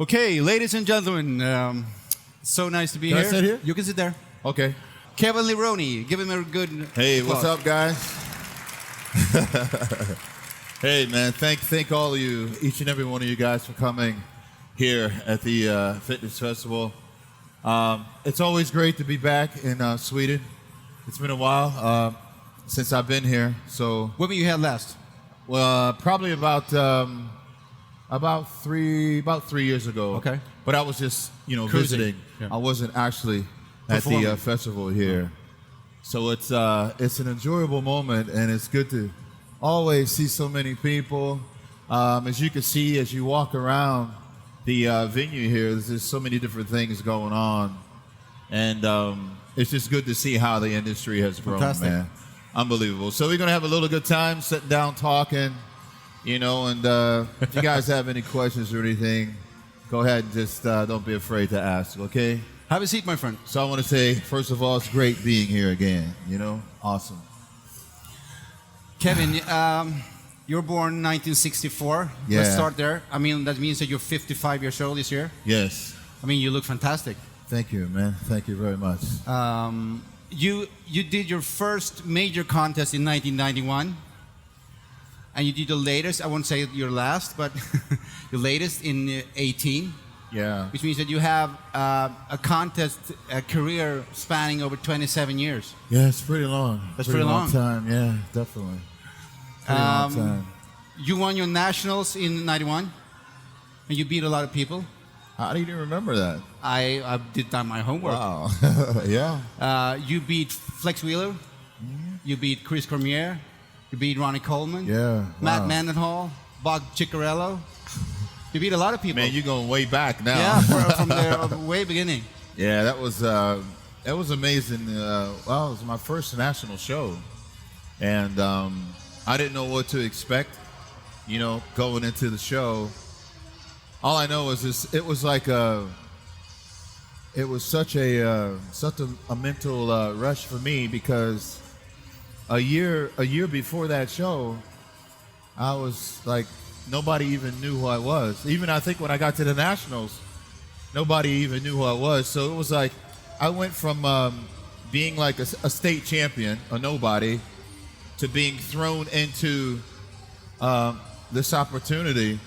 Okay, ladies and gentlemen, so nice to be Can here. I sit here? You can sit there. Okay. Kevin Levrone, give him a good Hey, applause. what's up, guys? Hey, man, thank all of you, each and every one of you guys for coming here at the Fitness Festival. It's always great to be back in Sweden. It's been a while since I've been here. So, When were you here last? well, probably about 3 years ago. Okay. But I was just Cruising. visiting. Yeah. I wasn't actually at Performing. the festival here. So it's an enjoyable moment, and it's good to always see so many people. As you can see, as you walk around the venue here, there's so many different things going on, and it's just good to see how the industry has grown, Fantastic. man. Unbelievable. So we're gonna have a little good time, sitting down, talking, and if you guys have any questions or anything, go ahead and just don't be afraid to ask, okay? Have a seat, my friend. So I want to say, first of all, it's great being here again, awesome. Kevin, you were born in 1964. Yeah. Let's start there. I mean, that means that you're 55 years old this year. Yes. I mean, you look fantastic. Thank you, man. Thank you very much. You did your first major contest in 1991, and you did the latest. I won't say your last, but your latest in 18, Yeah. which means that you have a contest a career spanning over 27 years. Yeah, it's pretty long. That's pretty long. time. Yeah, definitely. Pretty long time. You won your nationals in 91, and you beat a lot of people. How do you remember that? I did that my homework. Wow. Yeah. You beat Flex Wheeler. You beat Chris Cormier. You beat Ronnie Coleman. Yeah. Matt wow. Mendenhall. Bob Ciccarello. You beat a lot of people. Man, you're going way back now. Yeah, from the way beginning. Yeah, that was amazing. Well, it was my first national show, and I didn't know what to expect. Going into the show, all I know is this: it was like it was such a mental rush for me, because a year before that show, I was like, nobody even knew who I was. Even I think when I got to the nationals, nobody even knew who I was. So it was like I went from being like a state champion, a nobody, to being thrown into this opportunity,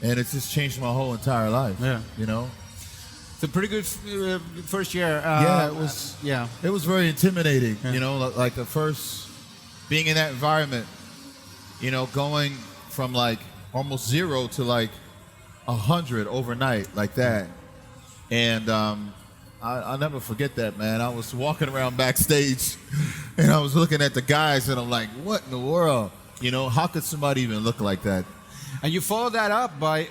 and it just changed my whole entire life. Yeah. It's a pretty good first year. Yeah, it was. Yeah. It was very intimidating. Yeah. Like the first being in that environment. Going from like almost 0 to like 100 overnight, like that. And I'll never forget that, man. I was walking around backstage and I was looking at the guys and I'm like, what in the world? How could somebody even look like that? And you followed that up by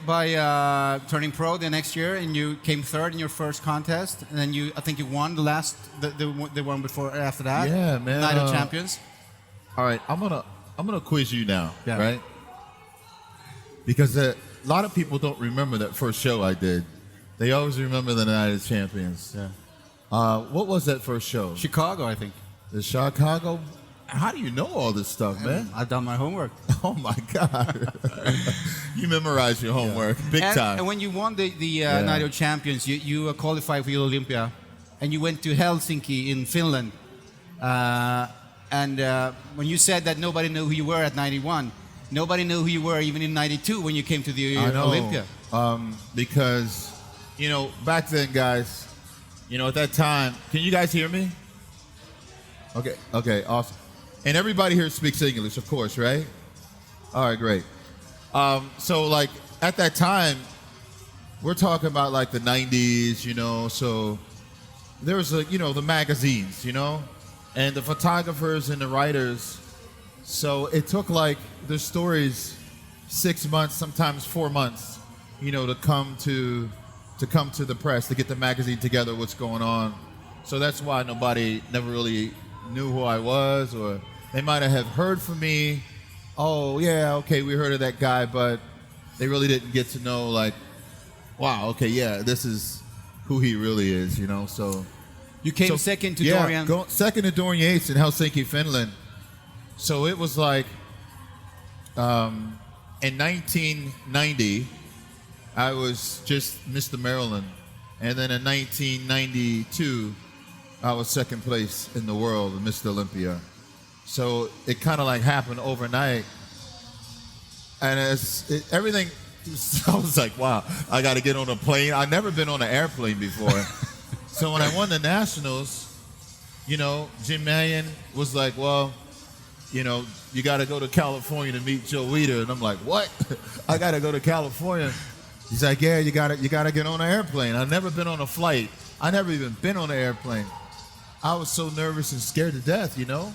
turning pro the next year, and you came third in your first contest, and then I think you won the one before after that. Yeah, man. Night of Champions. All right, I'm gonna quiz you now, Yeah. right? Because a lot of people don't remember that first show I did. They always remember the Night of Champions. Yeah. What was that first show? Chicago, I think. The Chicago. How do you know all this stuff, man? I've done my homework. Oh my God! You memorized your homework, big time. And when you won the Night of Champions, you qualified for Olympia, and you went to Helsinki in Finland. And when you said that nobody knew who you were at 91, nobody knew who you were even in 92 when you came to the I know, Olympia. because back then, guys, at that time, can you guys hear me? Okay, awesome. And everybody here speaks English, of course, right? All right, great. So like at that time, we're talking about like the 90s, so there was the magazines, and the photographers and the writers. So it took like the stories 6 months, sometimes 4 months, to come to the press, to get the magazine together, what's going on. So that's why nobody never really knew who I was, or they might have heard from me. Oh yeah, okay, we heard of that guy, but they really didn't get to know, like, wow, okay, yeah, this is who he really is, So You came second to Dorian. Second to Dorian Yates in Helsinki, Finland. So it was like in 1990, I was just Mr. Maryland. And then in 1992, I was second place in the world in Mr. Olympia. So it kind of like happened overnight. And everything, I was like, wow, I got to get on a plane. I've never been on an airplane before. So when I won the Nationals, you know, Jim Mannion was like, well, you know, you got to go to California to meet Joe Weider. And I'm like, what? I got to go to California? He's like, yeah, you got to get on an airplane. I've never been on a flight. I never even been on an airplane. I was so nervous and scared to death, you know?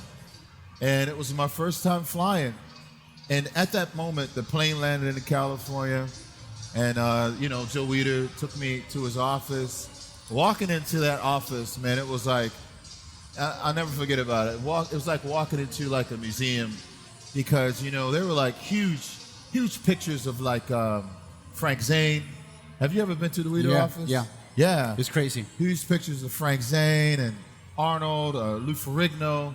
And it was my first time flying. And at that moment, the plane landed in California. And, you know, Joe Weider took me to his office. Walking into that office, man, it was like, I'll never forget about it. It was like walking into like a museum because, you know, there were like huge pictures of like Frank Zane. Have you ever been to the Weider office? Yeah. Yeah. It's crazy. Huge pictures of Frank Zane and Arnold, Lou Ferrigno,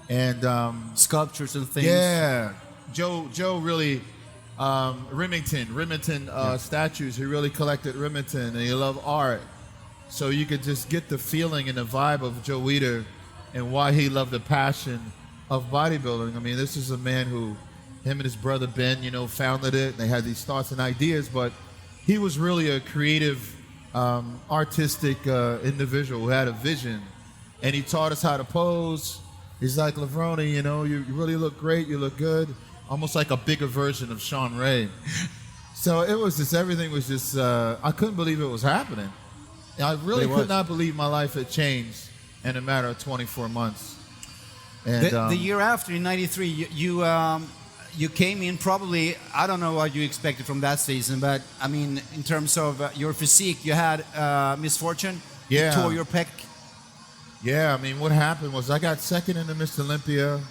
and sculptures and things. Yeah. Joe really, Remington statues. He really collected Remington and he loved art. So you could just get the feeling and the vibe of Joe Weider and why he loved the passion of bodybuilding. I mean, this is a man who, him and his brother Ben, you know, founded it. And they had these thoughts and ideas, but he was really a creative, artistic individual who had a vision. And he taught us how to pose. He's like, Levrone, you know, you really look great, you look good. Almost like a bigger version of Sean Ray. So it was just, everything was just, I couldn't believe it was happening. I really could not believe my life had changed in a matter of 24 months. And the year after, in '93, you came in probably, I don't know what you expected from that season, but I mean, in terms of your physique, you had misfortune. Yeah. You tore your pec. Yeah, I mean, what happened was I got second in the Mr. Olympia.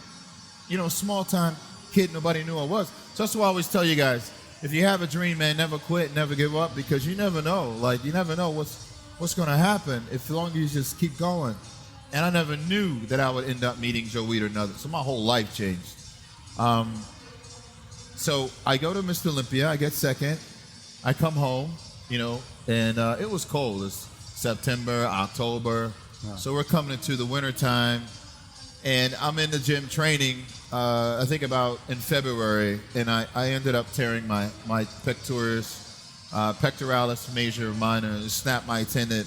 You know, small time kid, nobody knew I was. So that's why I always tell you guys, if you have a dream, man, never quit, never give up, because you never know. Like, you never know what's going to happen as long as you just keep going. And I never knew that I would end up meeting Joe Weider and others. So my whole life changed. So I go to Mr. Olympia, I get second. I come home, you know, and it was cold. It's September, October. Yeah. So we're coming into the winter time. And I'm in the gym training, I think about in February. And I ended up tearing my pectoralis major minor, snapped my tendon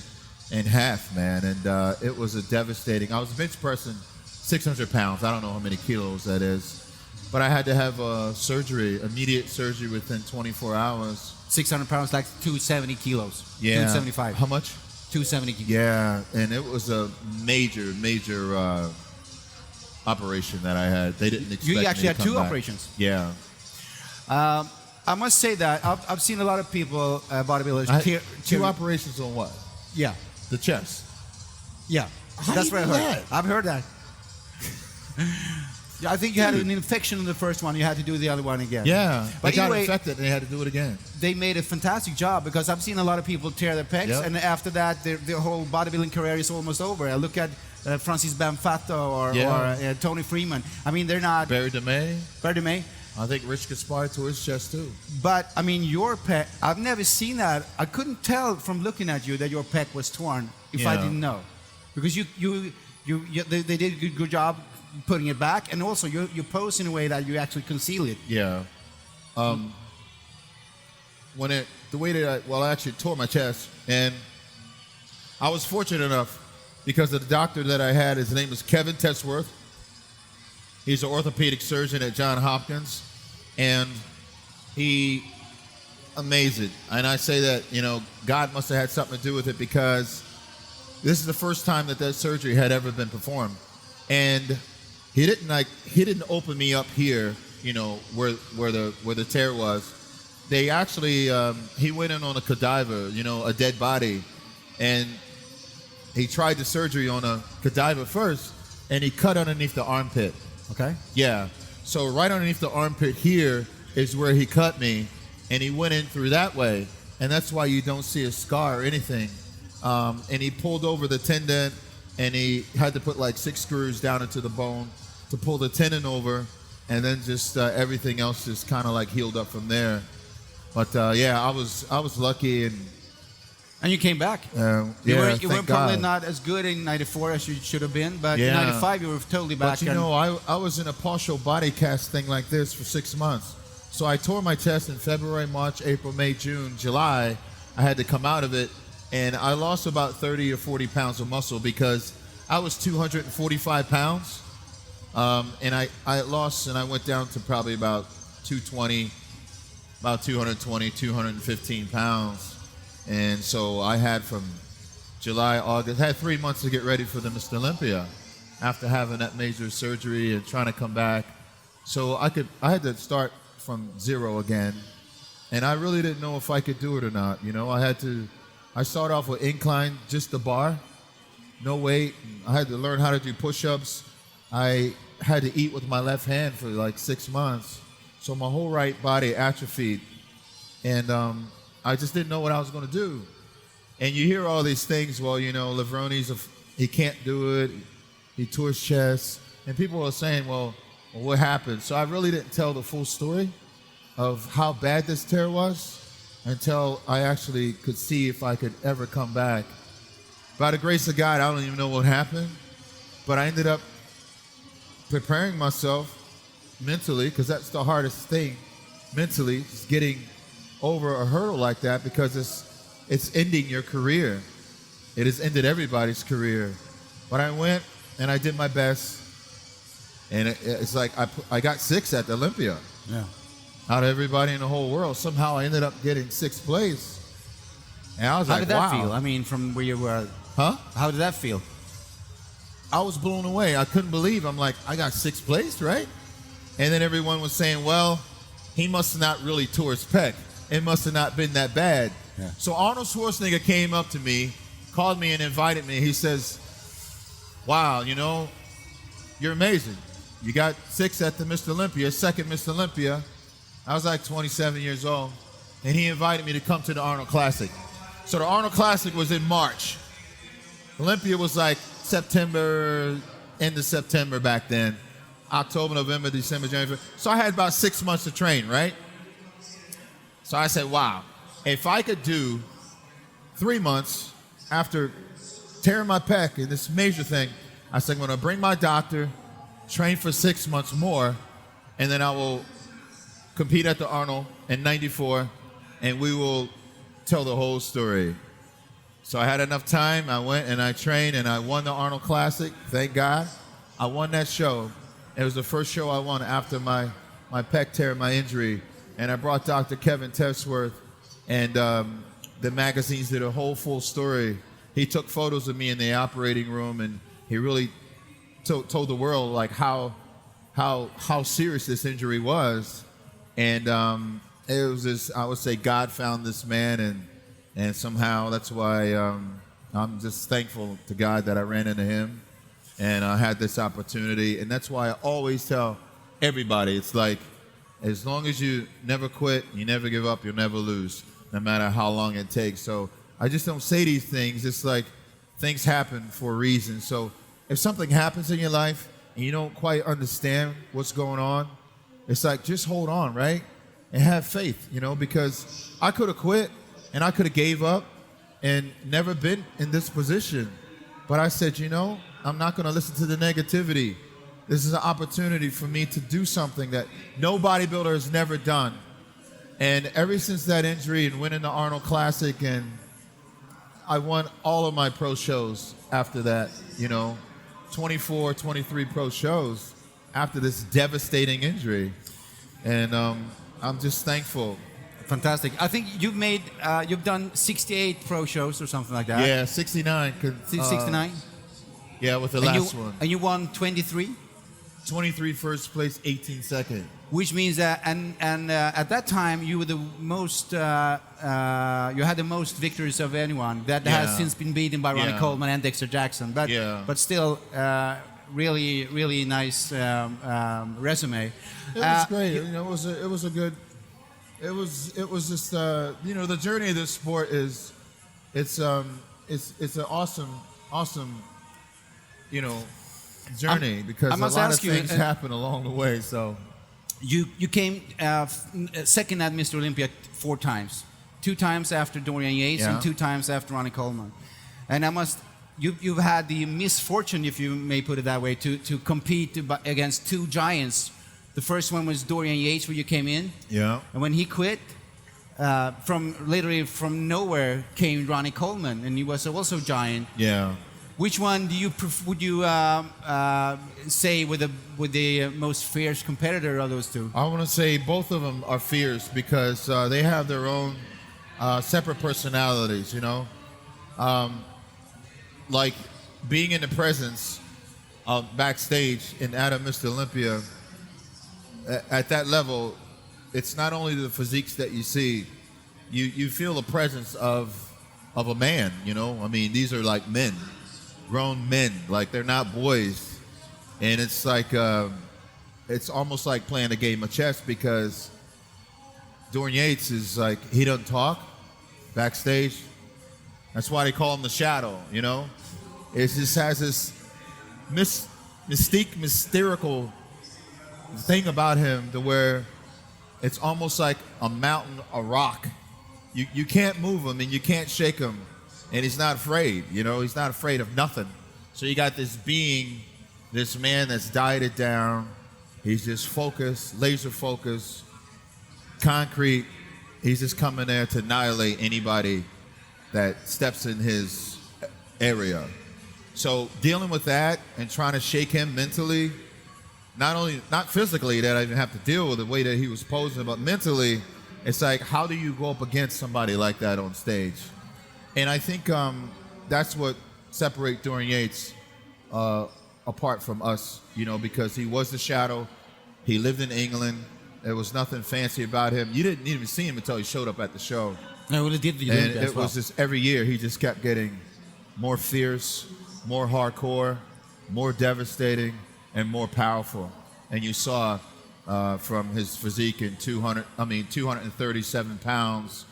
in half, man. And it was a devastating. I was bench pressing 600 pounds. I don't know how many kilos that is. But I had to have immediate surgery within 24 hours. 600 pounds, like 270 kilos. Yeah. 275. How much? 270 kilos. Yeah, and it was a major operation that I had. They didn't expect me to come back. You actually had two operations. Yeah. I must say that I've seen a lot of people, bodybuilders, two operations on what? Yeah. The chest. Yeah. How That's do you what I know heard. that? I've heard that. Yeah, I think you had an infection in the first one. You had to do the other one again. Yeah. But they got anyway, infected and they had to do it again. They made a fantastic job, because I've seen a lot of people tear their pecs, Yep. and after that, their whole bodybuilding career is almost over. I look at Francis Banfatto or Tony Freeman. I mean, they're not... Barry DeMay. I think Rich Gaspar tore his chest too. But, I mean, your pec, I've never seen that. I couldn't tell from looking at you that your pec was torn if I didn't know. Because they did a good job putting it back, and also you pose in a way that you actually conceal it. Yeah. I actually tore my chest, and I was fortunate enough because the doctor that I had, his name is Kevin Tetsworth. He's an orthopedic surgeon at Johns Hopkins, and he amazing. And I say that, you know, God must have had something to do with it, because this is the first time that surgery had ever been performed, and he didn't open me up here, you know, where the tear was. They actually he went in on a cadaver, you know, a dead body, and he tried the surgery on a cadaver first, and he cut underneath the armpit. Okay. Yeah. So right underneath the armpit here is where he cut me, and he went in through that way, and that's why you don't see a scar or anything. And he pulled over the tendon, and he had to put like 6 screws down into the bone to pull the tendon over, and then just everything else just kind of like healed up from there. But yeah, I was lucky, And you came back. You thank were probably God. not as good in '94 as you should have been, but Yeah. in '95 you were totally back. But you know, I was in a partial body cast thing like this for 6 months. So I tore my chest in February, March, April, May, June, July. I had to come out of it, and I lost about 30 or 40 pounds of muscle because I was 245 pounds, and I lost, and I went down to probably about 220, about 220, 215 pounds. And so I had from July, August, I had 3 months to get ready for the Mr. Olympia after having that major surgery and trying to come back. So I had to start from zero again. And I really didn't know if I could do it or not. You know, I started off with incline, just the bar, no weight. I had to learn how to do push-ups. I had to eat with my left hand for like 6 months. So my whole right body atrophied. And I just didn't know what I was going to do. And you hear all these things, well, you know, Levrone's, he can't do it. He tore his chest. And people are saying, well, what happened? So I really didn't tell the full story of how bad this tear was until I actually could see if I could ever come back. By the grace of God, I don't even know what happened, but I ended up preparing myself mentally, because that's the hardest thing, mentally, just getting over a hurdle like that, because it's ending your career. It has ended everybody's career. But I went and I did my best, and it's like I got 6 at the Olympia. Yeah. Out of everybody in the whole world, somehow I ended up getting 6th place. And I was How like, did that wow. feel? I mean, from where you were. Huh? How did that feel? I was blown away. I couldn't believe. I'm like, I got 6th place, right? And then everyone was saying, well, he must have not really tore his pec. It must have not been that bad. Yeah. So Arnold Schwarzenegger came up to me, called me and invited me. He says, wow, you know, you're amazing. You got 6 at the Mr. Olympia, 2nd Mr. Olympia. I was like 27 years old. And he invited me to come to the Arnold Classic. So the Arnold Classic was in March. Olympia was like September, end of September back then. October, November, December, January. So I had about 6 months to train, right? So I said, wow, if I could do 3 months after tearing my pec in this major thing, I said, I'm going to bring my doctor, train for 6 months more, and then I will compete at the Arnold in '94, and we will tell the whole story. So I had enough time. I went and I trained, and I won the Arnold Classic. Thank God. I won that show. It was the first show I won after my pec tear, my injury. And I brought Dr. Kevin Tessworth, and the magazines did a whole full story. He took photos of me in the operating room, and he really told the world like how serious this injury was. And it was this, I would say, God found this man, and somehow that's why I'm just thankful to God that I ran into him, and I had this opportunity. And that's why I always tell everybody, it's like, as long as you never quit, you never give up, you'll never lose, no matter how long it takes. So I just don't say these things. It's like things happen for a reason. So if something happens in your life and you don't quite understand what's going on, it's like, just hold on, right? And have faith, you know, because I could have quit and I could have gave up and never been in this position. But I said, you know, I'm not going to listen to the negativity. This is an opportunity for me to do something that no bodybuilder has never done. And ever since that injury and winning the Arnold Classic, and I won all of my pro shows after that, you know, 24, 23 pro shows after this devastating injury. And I'm just thankful. Fantastic. I think you've done 68 pro shows or something like that. Yeah, 69. 69? Yeah, with the last one. And you won 23? 23 first place, 18 second. Which means that, at that time you were the most, you had the most victories of anyone. That has since been beaten by Ronnie Coleman and Dexter Jackson. But still, really, really nice resume. It was great. You know, it was a good. It was just you know, the journey of this sport is, it's an awesome, you know, journey, because a lot of things happen along the way. So you came second at Mr. Olympia 4 times. 2 times after Dorian Yates and 2 times after Ronnie Coleman. And you've had the misfortune, if you may put it that way, to compete against 2 giants. The first one was Dorian Yates, where you came in. Yeah. And when he quit, literally from nowhere came Ronnie Coleman, and he was also a giant. Yeah. Which one would you say with the most fierce competitor of those 2? I want to say both of them are fierce because they have their own separate personalities, you know. Like being in the presence of backstage and at Mr. Olympia, at that level, it's not only the physiques that you see, you feel the presence of a man, you know. I mean, these are like men, grown men, like they're not boys. And it's like, it's almost like playing a game of chess because Dorian Yates is like, he doesn't talk backstage. That's why they call him the Shadow, you know. It just has this mystical thing about him to where it's almost like a mountain, a rock. You can't move him and you can't shake him, and he's not afraid, you know. He's not afraid of nothing. So you got this being, this man that's dieted down. He's just focused, laser focused, concrete. He's just coming there to annihilate anybody that steps in his area. So dealing with that and trying to shake him mentally, not physically that I didn't have to deal with the way that he was posing, but mentally, it's like, how do you go up against somebody like that on stage? And I think that's what separates Dorian Yates apart from us, you know, because he was the Shadow. He lived in England. There was nothing fancy about him. You didn't even see him until he showed up at the show. No, well, it did. And it was just every year he just kept getting more fierce, more hardcore, more devastating, and more powerful. And you saw from his physique in 237 pounds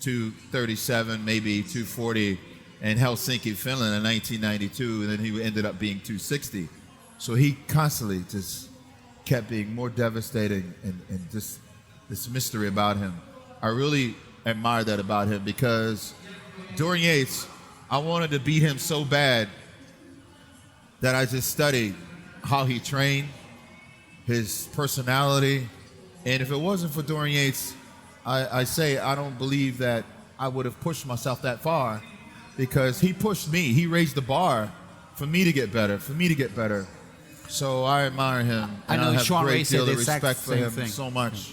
to 37, maybe 240 in Helsinki, Finland in 1992, and then he ended up being 260. So he constantly just kept being more devastating and just this mystery about him. I really admire that about him because Dorian Yates, I wanted to beat him so bad that I just studied how he trained, his personality, and if it wasn't for Dorian Yates, I say I don't believe that I would have pushed myself that far because he pushed me. He raised the bar for me to get better, So I admire him. I know I have Sean a great Ray said deal the of exact respect for same him thing. so much.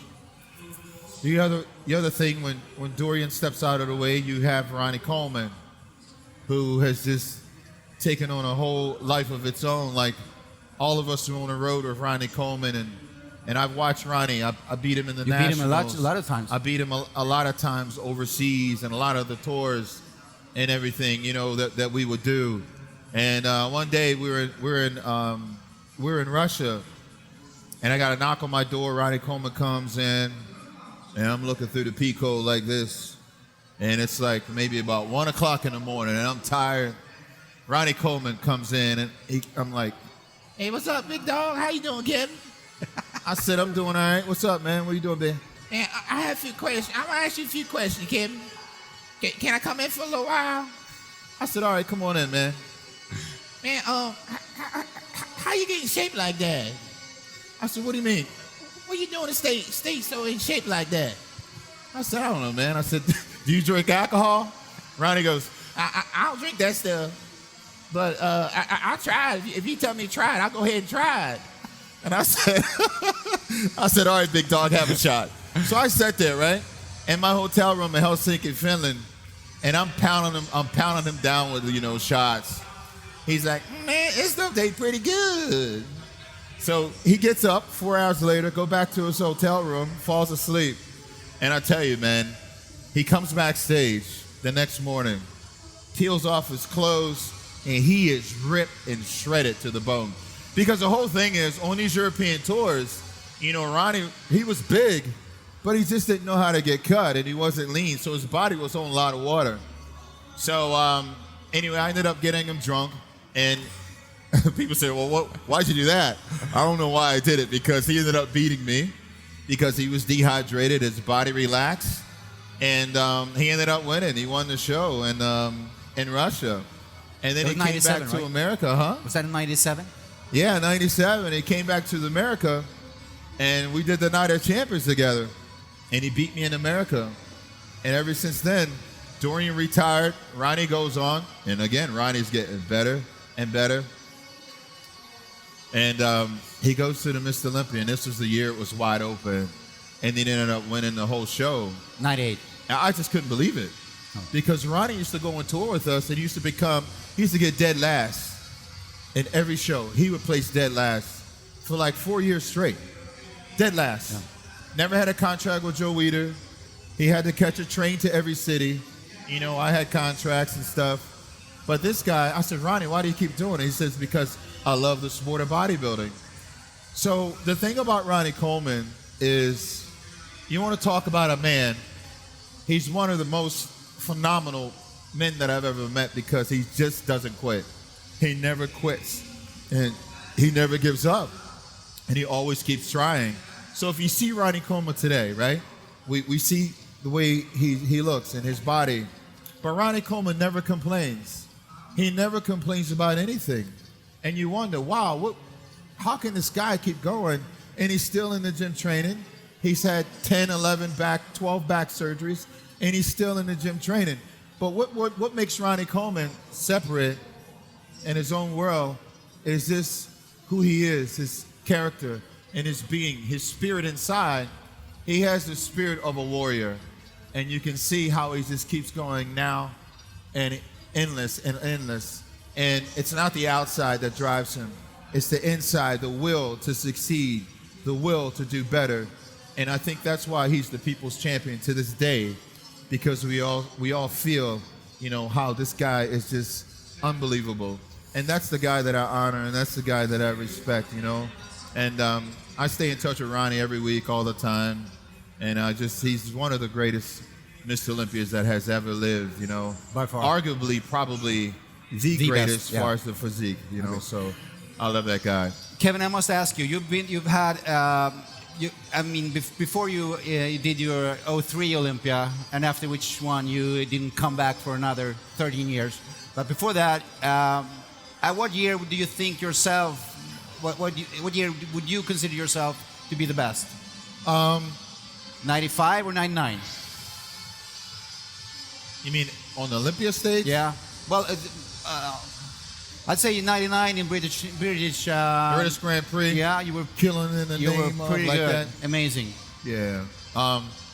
The other thing, when Dorian steps out of the way, you have Ronnie Coleman, who has just taken on a whole life of its own. Like all of us are on the road with Ronnie Coleman, and I've watched Ronnie. I beat him in the Nationals. You beat him a lot of times. I beat him a lot of times overseas and a lot of the tours and everything, you know, that we would do. And one day we're in Russia, and I got a knock on my door. Ronnie Coleman comes in, and I'm looking through the peephole like this, and it's like maybe about 1 o'clock in the morning, and I'm tired. Ronnie Coleman comes in, and I'm like, "Hey, what's up, big dog? How you doing, Kevin?" I said, "I'm doing all right. What's up, man? What you doing, man?" "Man, I have a few questions. I'm gonna ask you a few questions, Kevin. Can I come in for a little while?" I said, "All right, come on in, man." "Man, how you get in shape like that?" I said, "What do you mean? What you doing to stay so in shape like that?" I said, "I don't know, man." I said, "Do you drink alcohol?" Ronnie goes, I don't drink that stuff, but I'll try it. If you tell me to try it, I'll go ahead and try it." And I said, "All right, big dog, have a shot." So I sat there, right, in my hotel room in Helsinki, Finland, and I'm pounding him down with, you know, shots. He's like, "Man, this stuff tastes pretty good." So he gets up 4 hours later, go back to his hotel room, falls asleep. And I tell you, man, he comes backstage the next morning, peels off his clothes, and he is ripped and shredded to the bone. Because the whole thing is, on these European tours, you know, Ronnie, he was big, but he just didn't know how to get cut, and he wasn't lean, so his body was on a lot of water. So anyway, I ended up getting him drunk, and people say, "Well, why'd you do that?" I don't know why I did it, because he ended up beating me. because he was dehydrated, his body relaxed, and he ended up winning. He won the show in Russia. And then he came back to America, huh? Was that in 97? Yeah, 97. He came back to America, and we did the Night of Champions together. And he beat me in America. And ever since then, Dorian retired, Ronnie goes on. And again, Ronnie's getting better and better. And he goes to the Mr. Olympia, and this was the year it was wide open. And he ended up winning the whole show. 98. And I just couldn't believe it. Because Ronnie used to go on tour with us, and he used to get dead last in every show. He would place dead last for like 4 years straight. Dead last. Yeah. Never had a contract with Joe Weider. He had to catch a train to every city. You know, I had contracts and stuff. But this guy, I said, Ronnie, why do you keep doing it? He says, because I love the sport of bodybuilding. So the thing about Ronnie Coleman is, you want to talk about a man, he's one of the most phenomenal men that I've ever met because he just doesn't quit. He never quits, and he never gives up, and he always keeps trying. So if you see Ronnie Coleman today, right, we see the way he looks and his body, but Ronnie Coleman never complains. He never complains about anything. And you wonder, wow, how can this guy keep going? And he's still in the gym training. He's had 10, 11 12 back surgeries, and he's still in the gym training. But what makes Ronnie Coleman separate in his own world is this, who he is, his character and his being, his spirit inside. He has the spirit of a warrior. And you can see how he just keeps going now and endless and endless. And it's not the outside that drives him. It's the inside, the will to succeed, the will to do better. And I think that's why he's the people's champion to this day, because we all feel, you know, how this guy is just unbelievable. And that's the guy that I honor, and that's the guy that I respect, you know. And I stay in touch with Ronnie every week, all the time. And he's one of the greatest Mr. Olympias that has ever lived, you know. By far. Arguably, probably the greatest as far as the physique, you know. So I love that guy. Kevin, I must ask you, you've had, before you did your 03 Olympia, and after which one you didn't come back for another 13 years. But before that, at what year do you think yourself, what year would you consider yourself to be the best? 95 or 99? You mean on the Olympia stage? Yeah. Well, I'd say 99 in British Grand Prix. Yeah, you were killing in the name were pretty like good. that. Amazing. Yeah.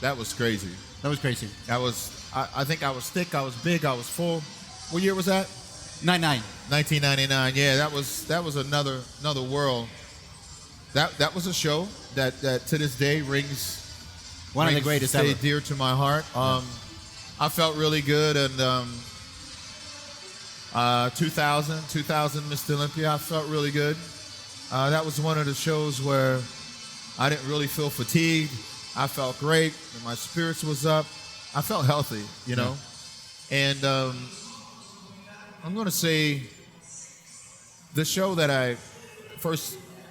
That was crazy. That was crazy. I think I was thick, I was big, I was full. What year was that? 99. 1999. Yeah, that was another world. That was a show that to this day rings one of the greatest ever. Stay dear to my heart. I felt really good, and 2000 Mr. Olympia, I felt really good. That was one of the shows where I didn't really feel fatigued. I felt great, and my spirits was up. I felt healthy, you know. And I'm going to say the show that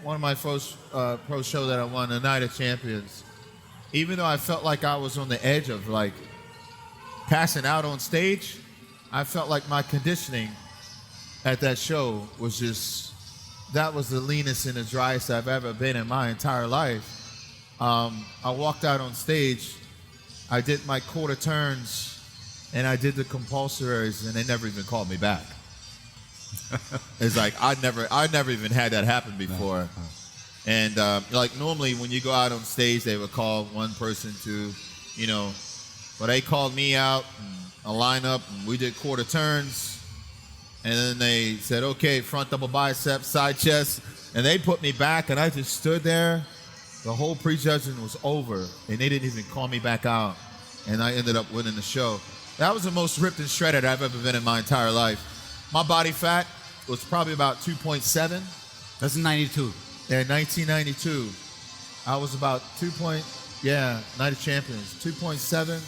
one of my first pro show that I won, the Night of Champions, even though I felt like I was on the edge of like passing out on stage, I felt like my conditioning at that show was that was the leanest and the driest I've ever been in my entire life. I walked out on stage, I did my quarter turns, and I did the compulsories, and they never even called me back. It's like I never even had that happen before. No. And like normally when you go out on stage, they would call one person to, you know, but they called me out, a lineup, and we did quarter turns, and then they said, okay, front double bicep, side chest, and they put me back, and I just stood there. The whole prejudging was over, and they didn't even call me back out, and I ended up winning the show. That was the most ripped and shredded I've ever been in my entire life. My body fat was probably about 2.7. That's in 92. Yeah, 1992. I was about Night of Champions, 2.7.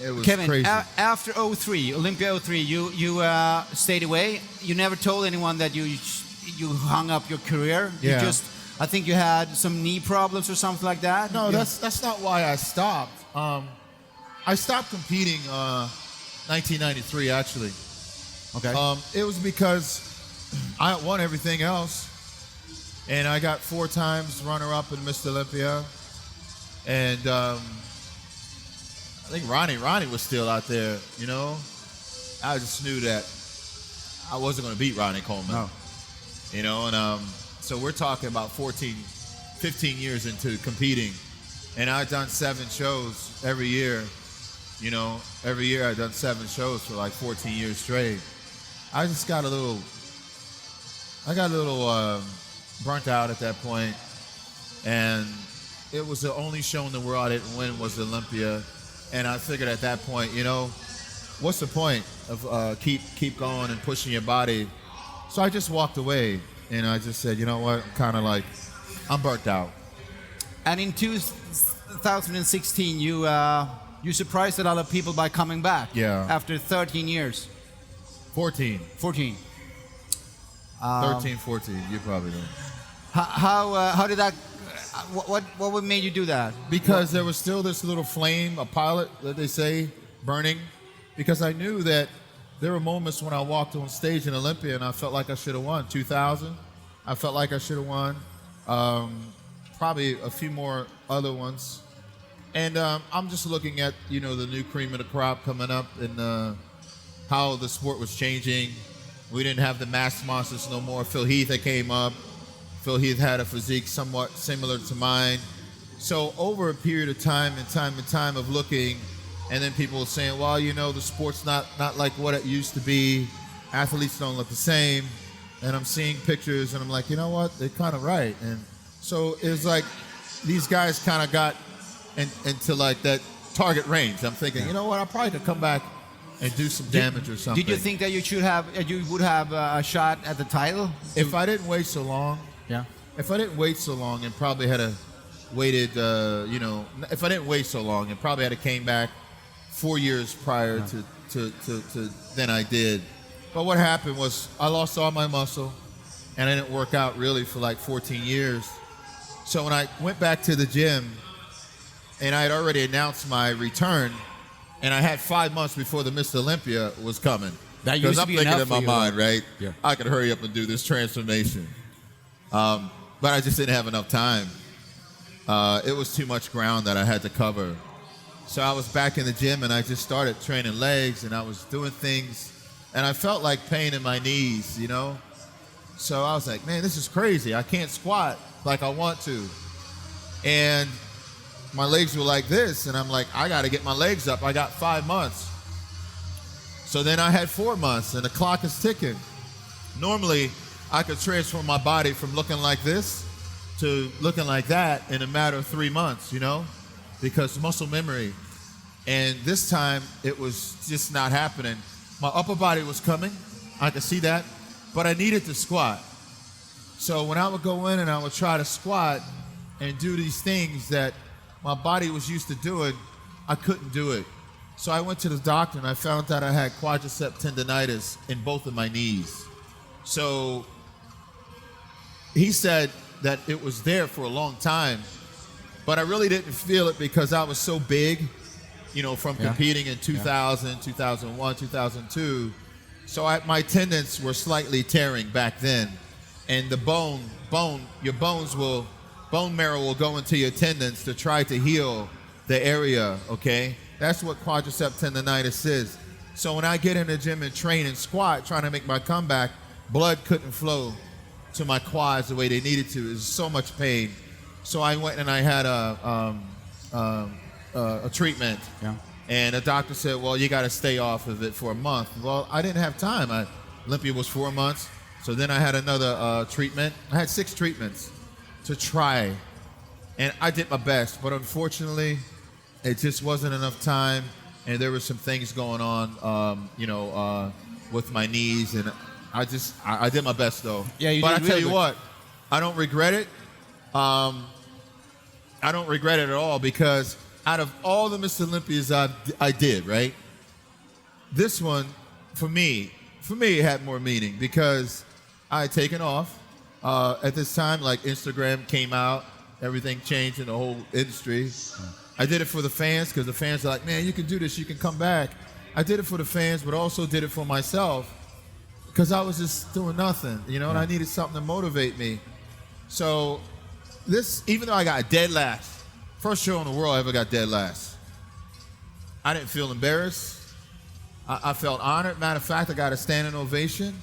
It was Kevin, crazy. After 03, Olympia 03, you stayed away. You never told anyone that you hung up your career. Yeah. You just I think you had some knee problems or something like that. No, that's not why I stopped. I stopped competing 1993 actually. Okay. It was because I won everything else, and I got 4 times runner-up in Mr. Olympia, and I think Ronnie was still out there. You know, I just knew that I wasn't going to beat Ronnie Coleman. No. You know, and so we're talking about 14, 15 years into competing, and I've done 7 shows every year. You know, every year I've done 7 shows for like 14 years straight. I just got a little burnt out at that point, and it was the only show in the world I didn't win was Olympia, and I figured at that point, you know, what's the point of keep going and pushing your body? So I just walked away, and I just said, you know what, I'm burnt out. And in 2016, you surprised a lot of people by coming back. Yeah. After 13 years. 14. 14. 13, 14, you probably know. How did that, what made you do that? Because there was still this little flame, a pilot that they say, burning. Because I knew that there were moments when I walked on stage in Olympia and I felt like I should have won. 2000, I felt like I should have won. Probably a few more other ones. And I'm just looking at, you know, the new cream of the crop coming up and how the sport was changing. We didn't have the mass monsters no more. Phil Heath that came up. Phil Heath had a physique somewhat similar to mine. So over a period of time of looking, and then people were saying, well, you know, the sport's not like what it used to be. Athletes don't look the same. And I'm seeing pictures, and I'm like, you know what? They're kind of right. And so it was like these guys kind of got into like that target range. I'm thinking, you know what? I probably could come back and do some damage or something. Did you think that you would have a shot at the title? If I didn't wait so long, yeah. If I didn't wait so long and probably had waited, you know, if I didn't wait so long and probably had came back 4 years prior to than I did. But what happened was I lost all my muscle, and I didn't work out really for like 14 years. So when I went back to the gym, and I had already announced my return, and I had 5 months before the Mr. Olympia was coming. That used to I'm be thinking enough in my for you. mind, right? Yeah. I could hurry up and do this transformation. But I just didn't have enough time. It was too much ground that I had to cover. So I was back in the gym, and I just started training legs, and I was doing things, and I felt like pain in my knees, you know? So I was like, man, this is crazy. I can't squat like I want to. And my legs were like this, and I'm like, I got to get my legs up. I got 5 months. So then I had 4 months, and the clock is ticking. Normally, I could transform my body from looking like this to looking like that in a matter of 3 months, you know, because muscle memory. And this time, it was just not happening. My upper body was coming. I could see that, but I needed to squat. So when I would go in and I would try to squat and do these things that my body was used to doing, I couldn't do it. So I went to the doctor, and I found out I had quadricep tendonitis in both of my knees. So he said that it was there for a long time, but I really didn't feel it because I was so big, you know, from competing in 2000, 2001, 2002. So my tendons were slightly tearing back then, and the bone marrow will go into your tendons to try to heal the area, okay? That's what quadricep tendonitis is. So when I get in the gym and train and squat, trying to make my comeback, blood couldn't flow to my quads the way they needed to. It was so much pain. So I went and I had a treatment. Yeah. And the doctor said, well, you got to stay off of it for a month. Well, I didn't have time. Olympia was 4 months. So then I had another treatment. I had 6 treatments to try. And I did my best. But unfortunately, it just wasn't enough time. And there were some things going on, with my knees. And I did my best, though. Yeah, you but did I tell really you good. what, I don't regret it. I don't regret it at all because out of all the Mr. Olympias I did, right? This one, for me, it had more meaning because I had taken off. At this time, like Instagram came out, everything changed in the whole industry. I did it for the fans because the fans are like, man, you can do this, you can come back. I did it for the fans, but also did it for myself because I was just doing nothing, you know, and I needed something to motivate me. So this, even though I got dead last, first show in the world I ever got dead last, I didn't feel embarrassed. I felt honored. Matter of fact, I got a standing ovation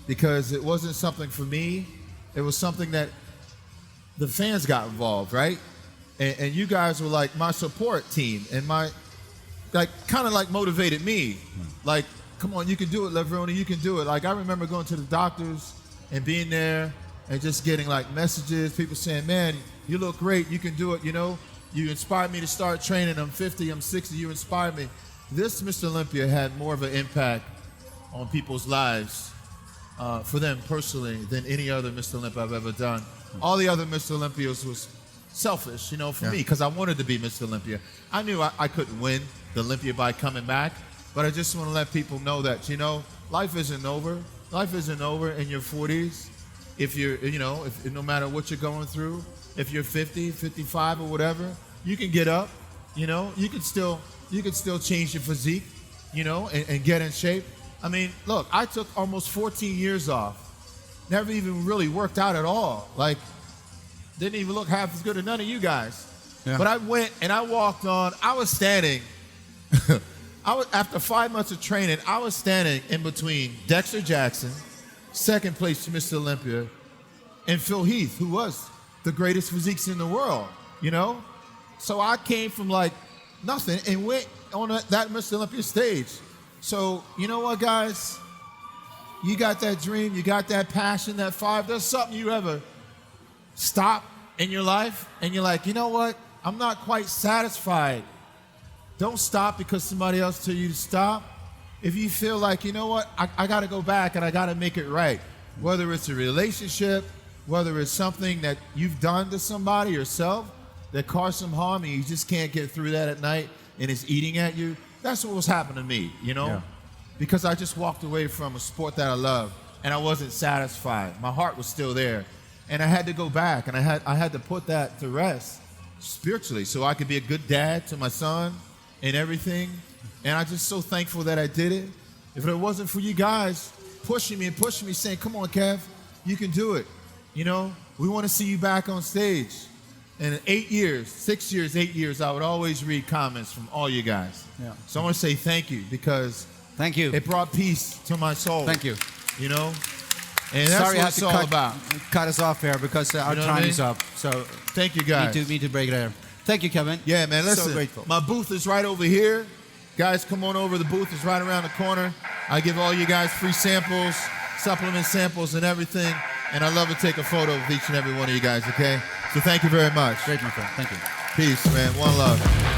because it wasn't something for me. It was something that the fans got involved, right? And you guys were like my support team and my, like, kind of like motivated me. Like, come on, you can do it, Levrone, you can do it. Like, I remember going to the doctors and being there and just getting like messages, people saying, man, you look great, you can do it, you know? You inspired me to start training. I'm 50, I'm 60, you inspired me. This Mr. Olympia had more of an impact on people's lives for them personally than any other Mr. Olympia I've ever done. All the other Mr. Olympias was selfish, you know, for me, because I wanted to be Mr. Olympia. I knew I couldn't win the Olympia by coming back, but I just want to let people know that, you know, life isn't over. Life isn't over in your 40s. If you're, you know, if no matter what you're going through, if you're 50, 55 or whatever, you can get up, you know, you can still change your physique, you know, and get in shape. I mean, look, I took almost 14 years off. Never even really worked out at all. Like, didn't even look half as good as none of you guys. Yeah. But I went and I walked on. I was standing. After 5 months of training, I was standing in between Dexter Jackson, second place to Mr. Olympia, and Phil Heath, who was the greatest physiques in the world, you know? So I came from like nothing and went on that Mr. Olympia stage. So, you know what, guys? You got that dream, you got that passion, that fire. There's something you ever stop in your life and you're like, you know what? I'm not quite satisfied. Don't stop because somebody else told you to stop. If you feel like, you know what? I got to go back and I got to make it right. Whether it's a relationship, whether it's something that you've done to somebody yourself that caused some harm and you just can't get through that at night and it's eating at you. That's what was happening to me, you know? Yeah. Because I just walked away from a sport that I love and I wasn't satisfied. My heart was still there. And I had to go back and I had to put that to rest spiritually so I could be a good dad to my son and everything. And I'm just so thankful that I did it. If it wasn't for you guys pushing me, saying, come on, Kev, you can do it. You know, we want to see you back on stage. And in 8 years, 6 years, 8 years, I would always read comments from all you guys. Yeah. So I want to say thank you because thank you. It brought peace to my soul. Thank you. You know? And that's what it's all about. Cut us off here because our time is up. So thank you, guys. Need to break it there. Thank you, Kevin. Yeah, man, listen. So grateful. My booth is right over here. Guys, come on over. The booth is right around the corner. I give all you guys free samples, supplement samples, and everything. And I love to take a photo of each and every one of you guys, okay? So thank you very much. Great, my friend. Thank you. Peace, man. One love.